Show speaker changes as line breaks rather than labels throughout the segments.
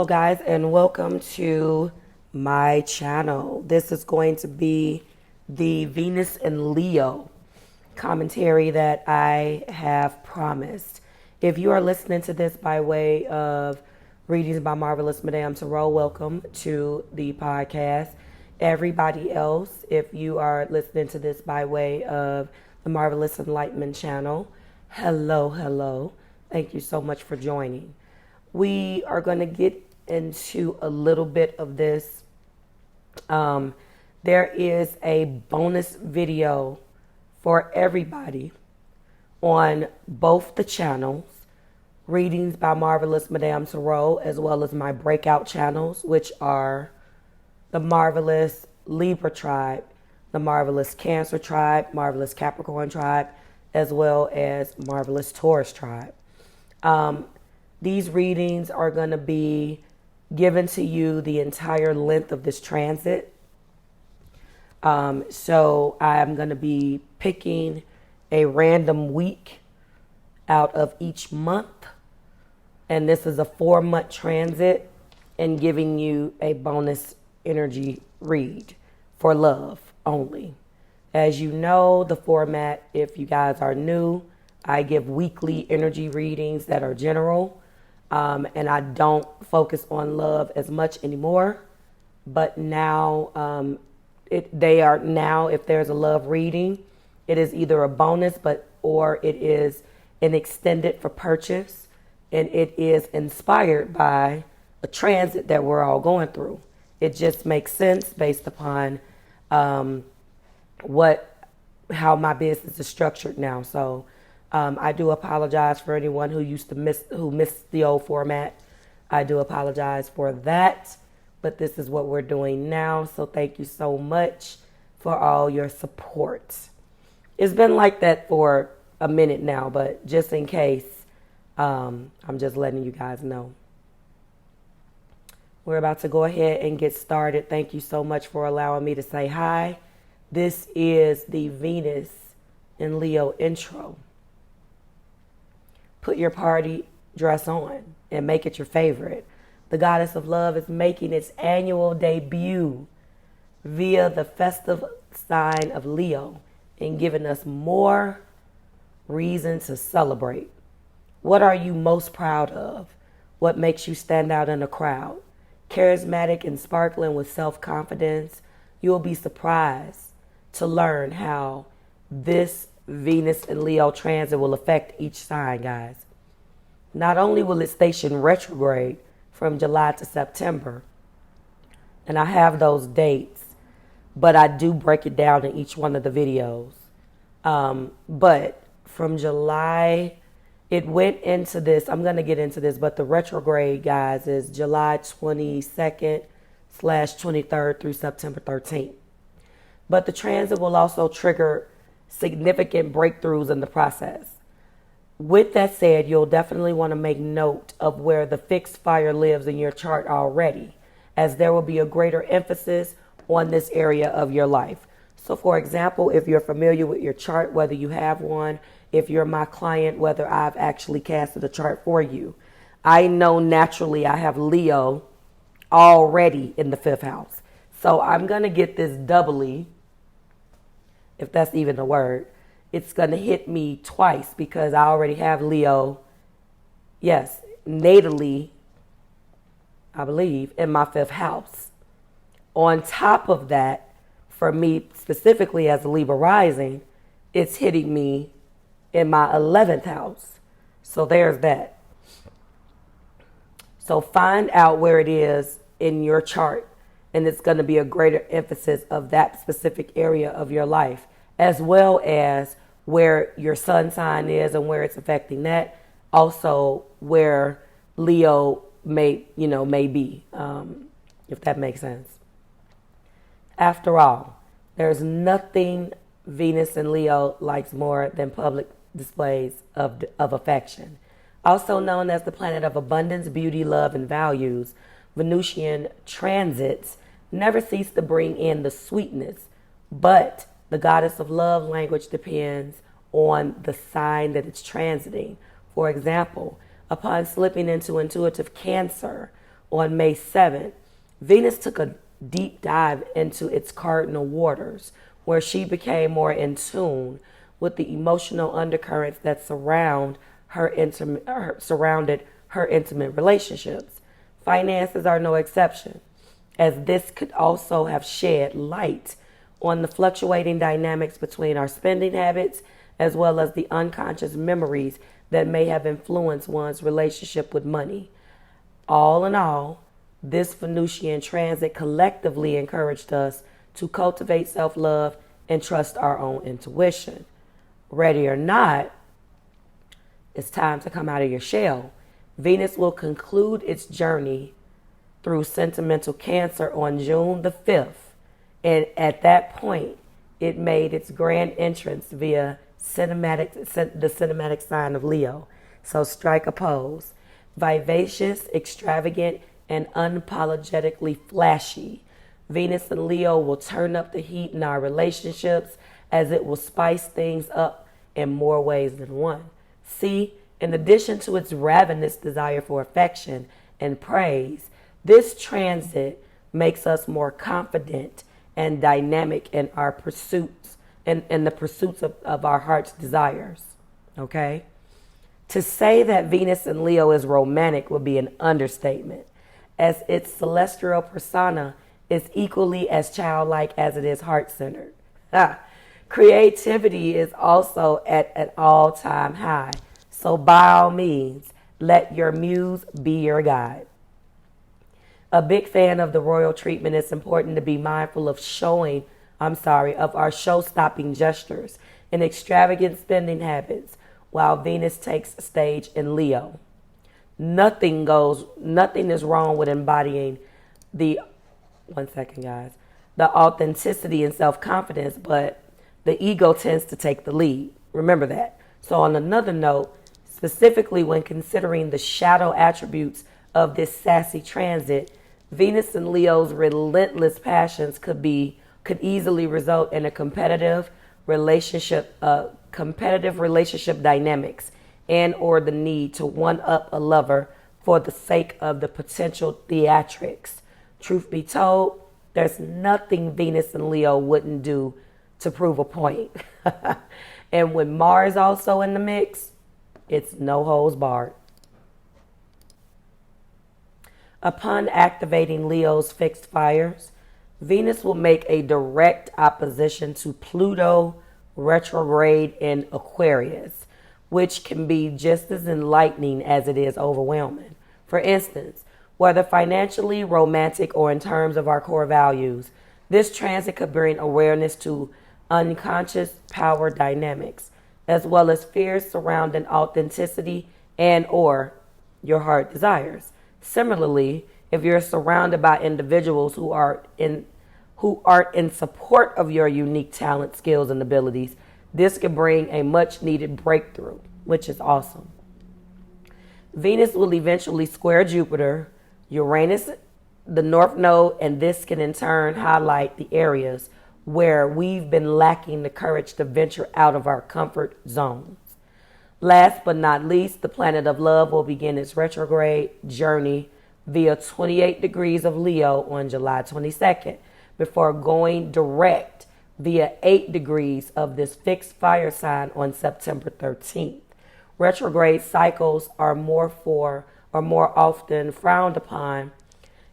Hello guys, and welcome to my channel. This is going to be the Venus and Leo commentary that I have promised. If you are listening to this by way of Readings by Marvelous Madame Tarot, welcome to the podcast. Everybody else, if you are listening to this by way of the Marvelous Enlightenment channel, hello. Thank you so much for joining. We are going to get into a little bit of this. There is a bonus video for everybody on both the channels, Readings by Marvelous Madame Tarot, as well as my breakout channels, which are the Marvelous Libra tribe, the Marvelous Cancer tribe, Marvelous Capricorn tribe, as well as Marvelous Taurus tribe. These readings are going to be given to you the entire length of this transit. So I'm going to be picking a random week out of each month. And this is a 4-month transit and giving you a bonus energy read for love only. As you know, the format, if you guys are new, I give weekly energy readings that are general. And I don't focus on love as much anymore. But now, if there's a love reading, it is either a bonus, or it is an extended for purchase, and it is inspired by a transit that we're all going through. It just makes sense based upon how my business is structured now. So I do apologize for anyone who missed the old format. I do apologize for that, but this is what we're doing now. So thank you so much for all your support. It's been like that for a minute now, but just in case, I'm just letting you guys know. We're about to go ahead and get started. Thank you so much for allowing me to say hi. This is the Venus and Leo intro. Put your party dress on and make it your favorite. The goddess of love is making its annual debut via the festive sign of Leo and giving us more reason to celebrate. What are you most proud of? What makes you stand out in a crowd? Charismatic and sparkling with self-confidence, you'll be surprised to learn how this Venus and Leo transit will affect each sign, guys. Not only will it station retrograde from July to September, and I have those dates, but I do break it down in each one of the videos. But from July, it went into this, I'm going to get into this, but the retrograde, guys, is July 22nd/23rd through September 13th. But the transit will also trigger significant breakthroughs in the process. With that said, you'll definitely want to make note of where the fixed fire lives in your chart already, as there will be a greater emphasis on this area of your life. So for example, if you're familiar with your chart, whether you have one, if you're my client, whether I've actually casted a chart for you, I know naturally I have Leo already in the 5th house. So I'm going to get this doubly, if that's even a word. It's going to hit me twice because I already have Leo, yes, natally, I believe, in my 5th house. On top of that, for me specifically as a Libra rising, it's hitting me in my 11th house. So there's that. So find out where it is in your chart, and it's going to be a greater emphasis of that specific area of your life, as well as where your sun sign is and where it's affecting that. Also where Leo may be, if that makes sense. After all, there's nothing Venus and Leo likes more than public displays of affection. Also known as the planet of abundance, beauty, love, and values, Venusian transits never cease to bring in the sweetness, but the goddess of love language depends on the sign that it's transiting. For example, upon slipping into intuitive Cancer, on May 7th, Venus took a deep dive into its cardinal waters, where she became more in tune with the emotional undercurrents that surrounded her intimate relationships. Finances are no exception, as this could also have shed light on the fluctuating dynamics between our spending habits as well as the unconscious memories that may have influenced one's relationship with money. All in all, this Venusian transit collectively encouraged us to cultivate self-love and trust our own intuition. Ready or not, it's time to come out of your shell. Venus will conclude its journey through sentimental Cancer on June the 5th. And at that point, it made its grand entrance via the cinematic sign of Leo. So strike a pose. Vivacious, extravagant, and unapologetically flashy, Venus and Leo will turn up the heat in our relationships, as it will spice things up in more ways than one. See, in addition to its ravenous desire for affection and praise, this transit makes us more confident and dynamic in our pursuits and the pursuits of our heart's desires. Okay? To say that Venus in Leo is romantic would be an understatement, as its celestial persona is equally as childlike as it is heart-centered. Creativity is also at an all-time high, so by all means, let your muse be your guide. A big fan of the royal treatment, it's important to be mindful of our show-stopping gestures and extravagant spending habits while Venus takes stage in Leo. Nothing is wrong with embodying the authenticity and self-confidence, but the ego tends to take the lead. Remember that. So on another note, specifically when considering the shadow attributes of this sassy transit, Venus and Leo's relentless passions could easily result in a competitive relationship dynamics, and or the need to one-up a lover for the sake of the potential theatrics. Truth be told, there's nothing Venus and Leo wouldn't do to prove a point. And with Mars also in the mix, it's no holds barred. Upon activating Leo's fixed fires, Venus will make a direct opposition to Pluto retrograde in Aquarius, which can be just as enlightening as it is overwhelming. For instance, whether financially, romantic, or in terms of our core values, this transit could bring awareness to unconscious power dynamics, as well as fears surrounding authenticity and or your heart desires. Similarly, if you're surrounded by individuals who aren't in support of your unique talent, skills, and abilities, this could bring a much needed breakthrough, which is awesome. Venus will eventually square Jupiter, Uranus, the North Node, and this can in turn highlight the areas where we've been lacking the courage to venture out of our comfort zones. Last but not least, the planet of love will begin its retrograde journey via 28 degrees of Leo on July 22nd, before going direct via 8 degrees of this fixed fire sign on September 13th. Retrograde cycles are more often frowned upon,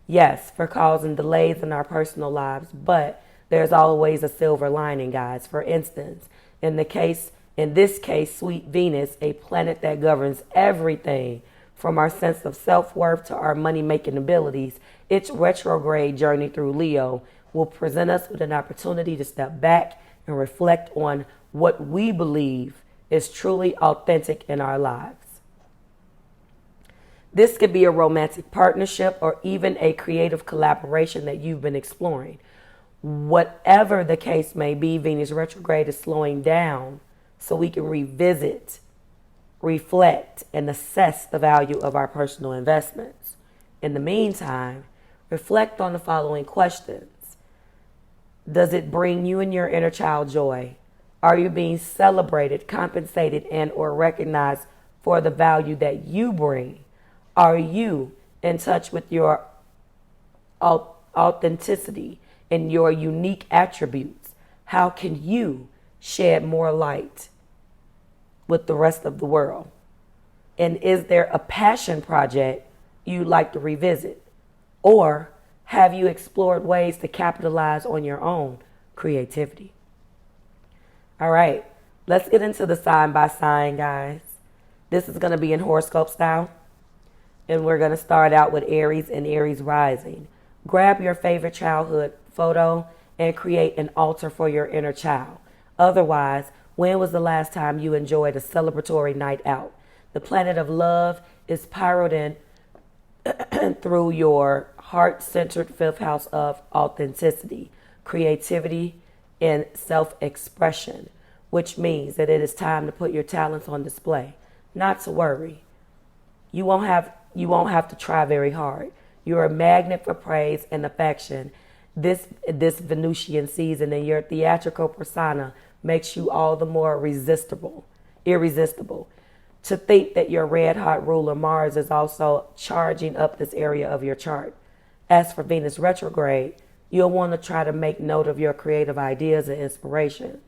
yes, for causing delays in our personal lives, but there's always a silver lining, guys. For instance, in this case, sweet Venus, a planet that governs everything from our sense of self-worth to our money-making abilities, its retrograde journey through Leo will present us with an opportunity to step back and reflect on what we believe is truly authentic in our lives. This could be a romantic partnership or even a creative collaboration that you've been exploring. Whatever the case may be, Venus retrograde is slowing down so we can revisit, reflect, and assess the value of our personal investments. In the meantime, reflect on the following questions. Does it bring you and your inner child joy? Are you being celebrated, compensated, and or recognized for the value that you bring? Are you in touch with your authenticity and your unique attributes? How can you shed more light with the rest of the world? And is there a passion project you'd like to revisit? Or have you explored ways to capitalize on your own creativity? All right, let's get into the sign by sign, guys. This is going to be in horoscope style. And we're going to start out with Aries and Aries rising. Grab your favorite childhood photo and create an altar for your inner child. Otherwise, when was the last time you enjoyed a celebratory night out? The planet of love is piloted through your heart-centered fifth house of authenticity, creativity, and self-expression, which means that it is time to put your talents on display. Not to worry. You won't have to try very hard. You're a magnet for praise and affection. This Venusian season and your theatrical persona makes you all the more irresistible. To think that your red hot ruler Mars is also charging up this area of your chart. As for Venus retrograde, you'll want to try to make note of your creative ideas and inspirations.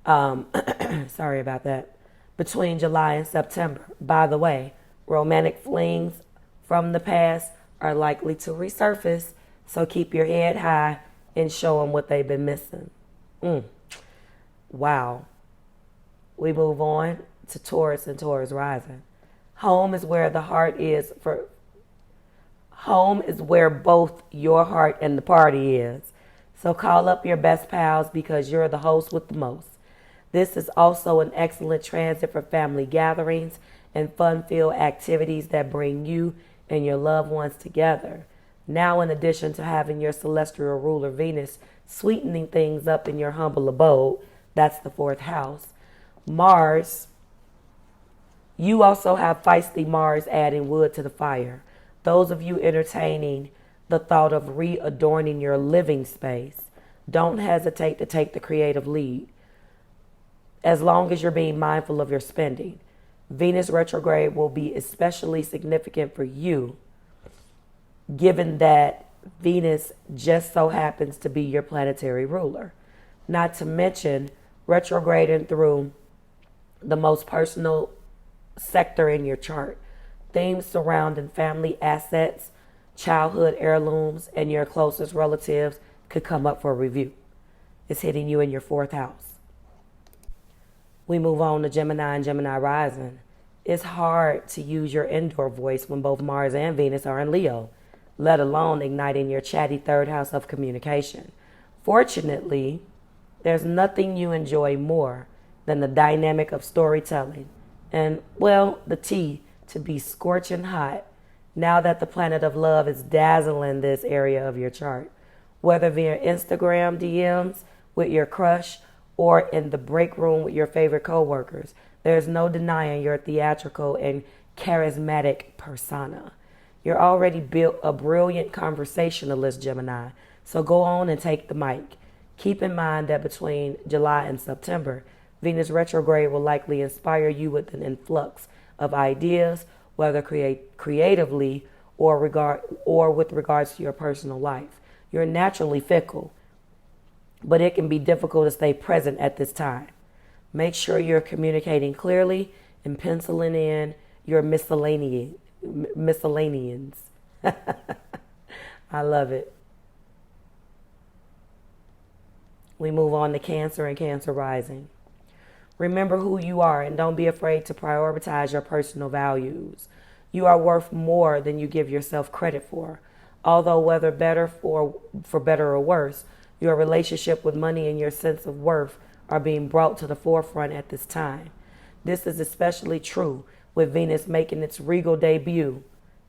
Sorry about that. Between July and September. By the way, romantic flings from the past are likely to resurface, so keep your head high and show them what they've been missing. Wow. We move on to Taurus and Taurus rising. Home is where the heart is for. Home is where both your heart and the party is. So call up your best pals because you're the host with the most. This is also an excellent transit for family gatherings and fun-filled activities that bring you and your loved ones together. Now, in addition to having your celestial ruler Venus sweetening things up in your humble abode, that's the fourth house, Mars, you also have feisty Mars adding wood to the fire. Those of you entertaining the thought of readorning your living space, don't hesitate to take the creative lead, as long as you're being mindful of your spending. Venus retrograde will be especially significant for you, given that Venus just so happens to be your planetary ruler. Not to mention retrograding through the most personal sector in your chart. Themes surrounding family assets, childhood heirlooms, and your closest relatives could come up for review. It's hitting you in your fourth house. We move on to Gemini and Gemini rising. It's hard to use your indoor voice when both Mars and Venus are in Leo, let alone igniting your chatty third house of communication. Fortunately, there's nothing you enjoy more than the dynamic of storytelling and, well, the tea to be scorching hot now that the planet of love is dazzling this area of your chart. Whether via Instagram DMs with your crush or in the break room with your favorite coworkers, there's no denying your theatrical and charismatic persona. You're already built a brilliant conversationalist, Gemini, so go on and take the mic. Keep in mind that between July and September, Venus retrograde will likely inspire you with an influx of ideas, whether creatively or with regards to your personal life. You're naturally fickle, but it can be difficult to stay present at this time. Make sure you're communicating clearly and penciling in your miscellaneans. I love it. We move on to Cancer and Cancer rising. Remember who you are and don't be afraid to prioritize your personal values. You are worth more than you give yourself credit for. Although whether for better or worse, your relationship with money and your sense of worth are being brought to the forefront at this time. This is especially true with Venus making its regal debut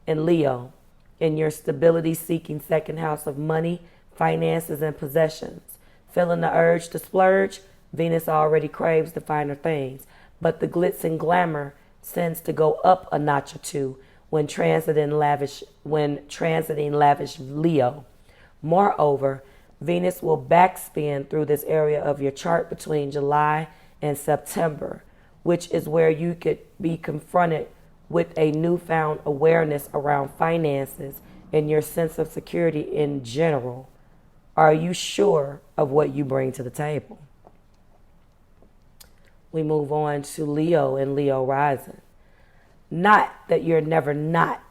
in Leo, in your stability-seeking second house of money, finances, and possessions. Feeling the urge to splurge? Venus already craves the finer things, but the glitz and glamour tends to go up a notch or two when transiting lavish Leo. Moreover, Venus will backspin through this area of your chart between July and September, which is where you could be confronted with a newfound awareness around finances and your sense of security in general. Are you sure of what you bring to the table? We move on to Leo and Leo rising. Not that you're never not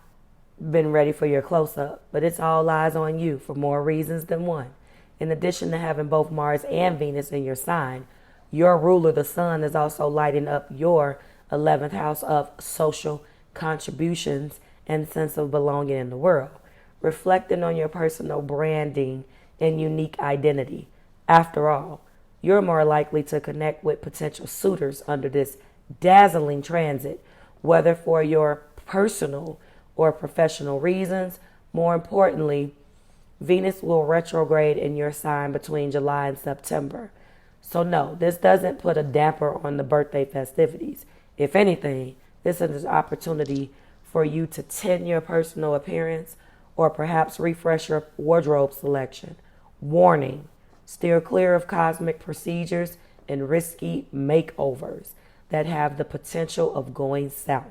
been ready for your close-up, but it's all eyes on you for more reasons than one. In addition to having both Mars and Venus in your sign, your ruler, the sun, is also lighting up your 11th house of social contributions and sense of belonging in the world, reflecting on your personal branding and unique identity. After all, you're more likely to connect with potential suitors under this dazzling transit, whether for your personal or professional reasons. More importantly, Venus will retrograde in your sign between July and September. So no, this doesn't put a damper on the birthday festivities. If anything, this is an opportunity for you to tend your personal appearance or perhaps refresh your wardrobe selection. Warning, steer clear of cosmetic procedures and risky makeovers that have the potential of going south.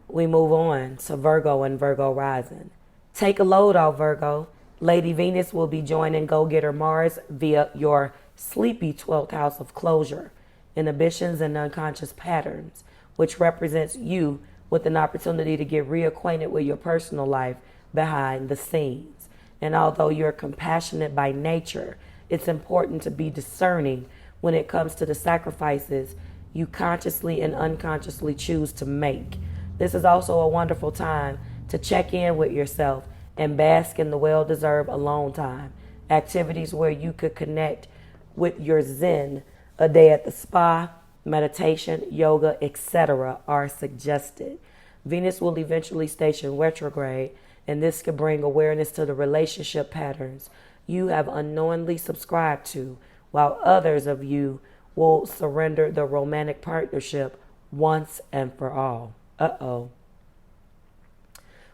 We move on to Virgo and Virgo rising. Take a load off, Virgo. Lady Venus will be joining go-getter Mars via your sleepy 12th house of closure, inhibitions, and unconscious patterns, which represents you with an opportunity to get reacquainted with your personal life behind the scenes. And although you're compassionate by nature, it's important to be discerning when it comes to the sacrifices you consciously and unconsciously choose to make. This is also a wonderful time to check in with yourself and bask in the well-deserved alone time. Activities where you could connect with your zen, a day at the spa, meditation, yoga, etc. are suggested. Venus will eventually station retrograde, and this could bring awareness to the relationship patterns you have unknowingly subscribed to, while others of you will surrender the romantic partnership once and for all.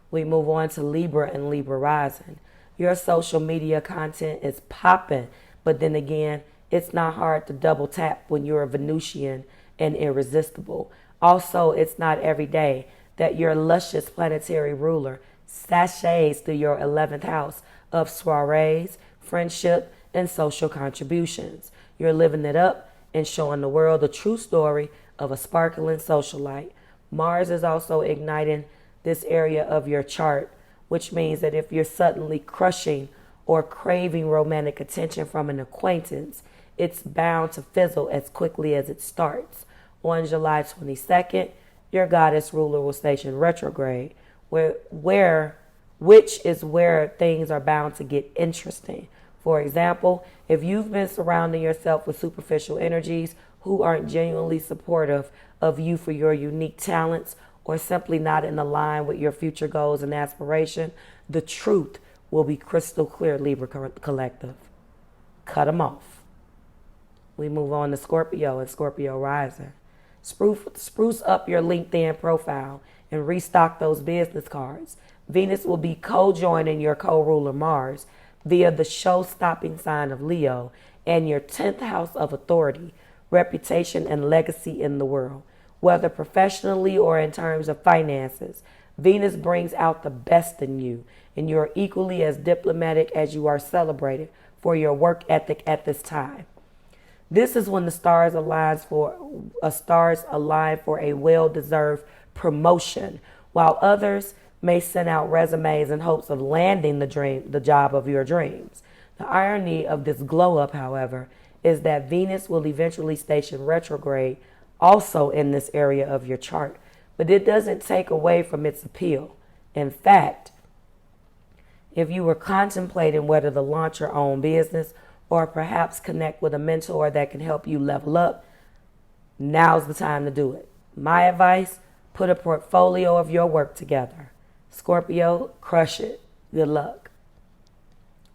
We move on to Libra and Libra rising. Your social media content is popping, but then again, it's not hard to double tap when you're a Venusian and irresistible. Also, it's not every day that your luscious planetary ruler sachets through your 11th house of soirees, friendship, and social contributions. You're living it up and showing the world the true story of a sparkling socialite. Mars is also igniting this area of your chart, which means that if you're suddenly crushing or craving romantic attention from an acquaintance, it's bound to fizzle as quickly as it starts. On July 22nd, your goddess ruler will station retrograde, which is where things are bound to get interesting. For example, if you've been surrounding yourself with superficial energies who aren't genuinely supportive of you for your unique talents, or simply not in line with your future goals and aspiration, the truth will be crystal clear, Libra Collective. Cut them off. We move on to Scorpio and Scorpio rising. Spruce up your LinkedIn profile and restock those business cards. Venus will be co-joining your co-ruler Mars via the show-stopping sign of Leo and your 10th house of authority, reputation, and legacy in the world. Whether professionally or in terms of finances, Venus brings out the best in you, and you're equally as diplomatic as you are celebrated for your work ethic at this time. This is when the stars align for a well-deserved promotion, while others may send out resumes in hopes of landing the job of your dreams. The irony of this glow-up, however, is that Venus will eventually station retrograde also in this area of your chart, but it doesn't take away from its appeal. In fact, if you were contemplating whether to launch your own business or perhaps connect with a mentor that can help you level up, now's the time to do it. My advice, put a portfolio of your work together. Scorpio, crush it. Good luck.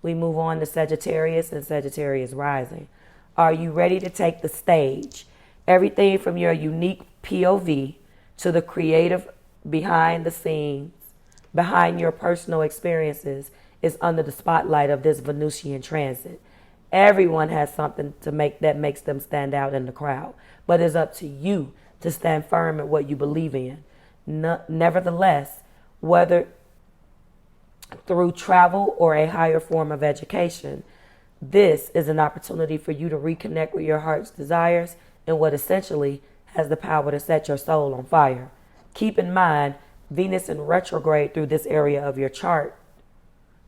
We move on to Sagittarius and Sagittarius rising. Are you ready to take the stage? Everything from your unique POV to the creative behind the scenes, behind your personal experiences, is under the spotlight of this Venusian transit. Everyone has something to make that makes them stand out in the crowd, but it's up to you to stand firm in what you believe in. Nevertheless, whether through travel or a higher form of education. This is an opportunity for you to reconnect with your heart's desires and what essentially has the power to set your soul on fire. Keep in mind, Venus in retrograde through this area of your chart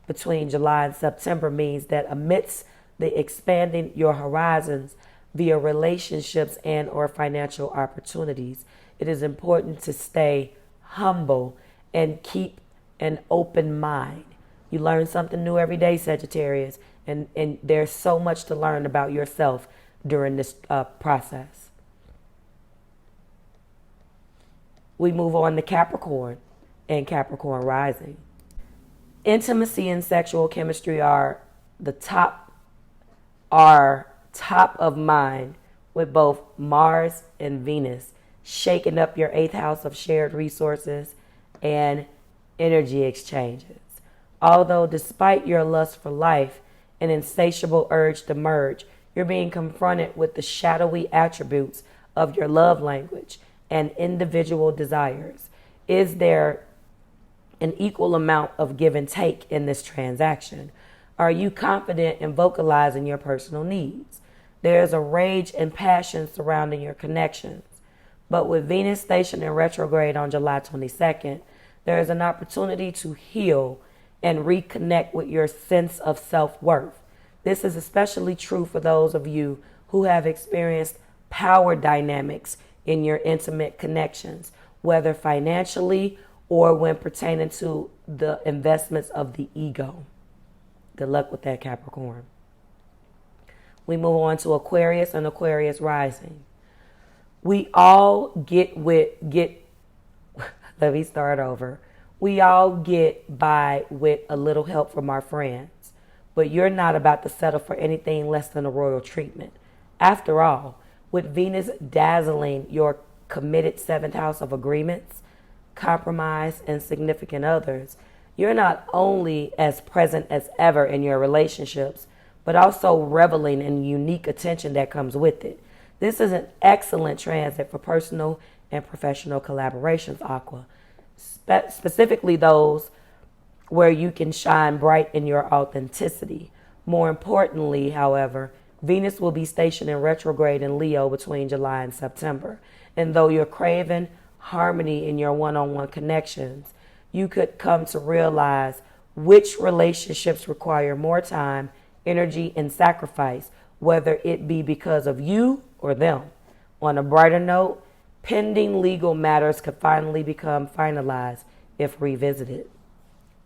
between July and September means that amidst the expanding your horizons via relationships and or financial opportunities, it is important to stay humble and keep an open mind. You learn something new every day, Sagittarius, and there's so much to learn about yourself during this process. We move on to Capricorn and Capricorn rising. Intimacy and sexual chemistry are top of mind with both Mars and Venus shaking up your 8th house of shared resources and energy exchanges. Although despite your lust for life, an insatiable urge to merge, you're being confronted with the shadowy attributes of your love language and individual desires. Is there an equal amount of give and take in this transaction? Are you confident in vocalizing your personal needs? There's a rage and passion surrounding your connections. But with Venus stationed in retrograde on July 22nd, there is an opportunity to heal and reconnect with your sense of self-worth. This is especially true for those of you who have experienced power dynamics in your intimate connections, whether financially or when pertaining to the investments of the ego. Good luck with that, Capricorn. We move on to Aquarius and Aquarius rising. We all let me start over. We all get by with a little help from our friends, but you're not about to settle for anything less than a royal treatment. After all, with Venus dazzling your committed 7th house of agreements, compromise, and significant others, you're not only as present as ever in your relationships, but also reveling in the unique attention that comes with it. This is an excellent transit for personal and professional collaborations, Aqua. Specifically those where you can shine bright in your authenticity. More importantly, however, Venus will be stationed in retrograde in Leo between July and September. And though you're craving harmony in your one-on-one connections, you could come to realize which relationships require more time, energy, and sacrifice, whether it be because of you or them. On a brighter note, pending legal matters could finally become finalized if revisited.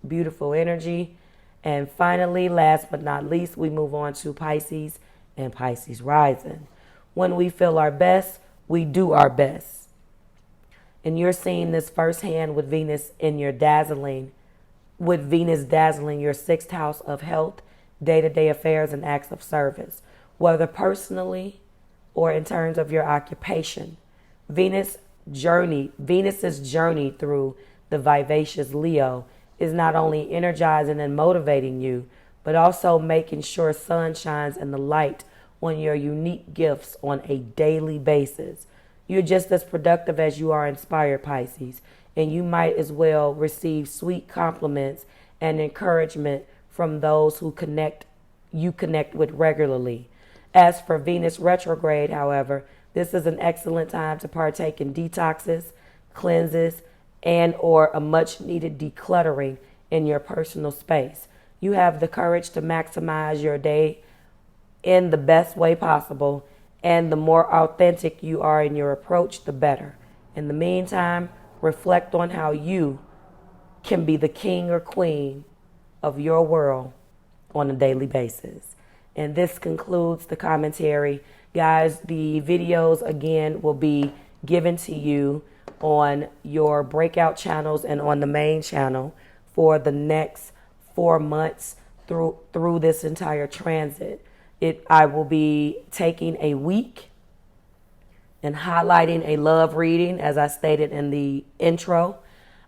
Beautiful energy. And finally, last but not least, we move on to Pisces and Pisces rising. When we feel our best, we do our best. And you're seeing this firsthand with Venus dazzling your 6th house of health, day-to-day affairs, and acts of service. Whether personally or in terms of your occupation, Venus's journey through the vivacious Leo is not only energizing and motivating you, but also making sure sun shines in the light on your unique gifts on a daily basis. You're just as productive as you are inspired, Pisces, and you might as well receive sweet compliments and encouragement from those who you connect with regularly. As for Venus retrograde, however, this is an excellent time to partake in detoxes, cleanses, and or a much needed decluttering in your personal space. You have the courage to maximize your day in the best way possible, and the more authentic you are in your approach, the better. In the meantime, reflect on how you can be the king or queen of your world on a daily basis. And this concludes the commentary. Guys, the videos again will be given to you on your breakout channels and on the main channel for the next 4 months through this entire transit. I will be taking a week and highlighting a love reading, as I stated in the intro,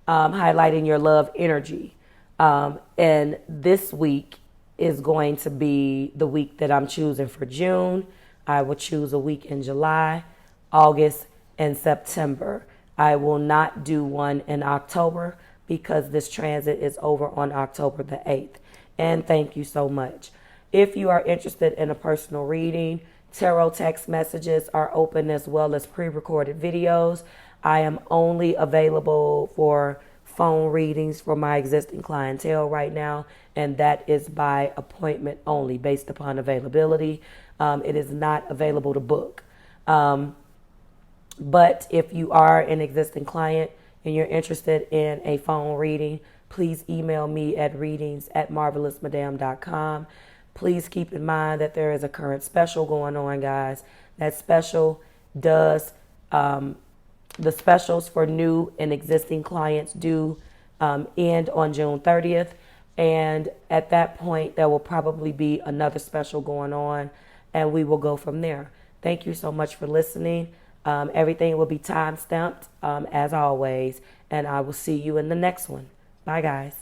highlighting your love energy. And this week is going to be the week that I'm choosing for June. I will choose a week in July, August, and September. I will not do one in October because this transit is over on October the 8th. And thank you so much. If you are interested in a personal reading, tarot text messages are open as well as pre-recorded videos. I am only available for phone readings for my existing clientele right now, and that is by appointment only based upon availability. It is not available to book. But if you are an existing client and you're interested in a phone reading, please email me at readingsbymarvelousmadame.com. Please keep in mind that there is a current special going on, guys. That special does, the specials for new and existing clients do end on June 30th. And at that point, there will probably be another special going on, and we will go from there. Thank you so much for listening. Everything will be time stamped as always, and I will see you in the next one. Bye, guys.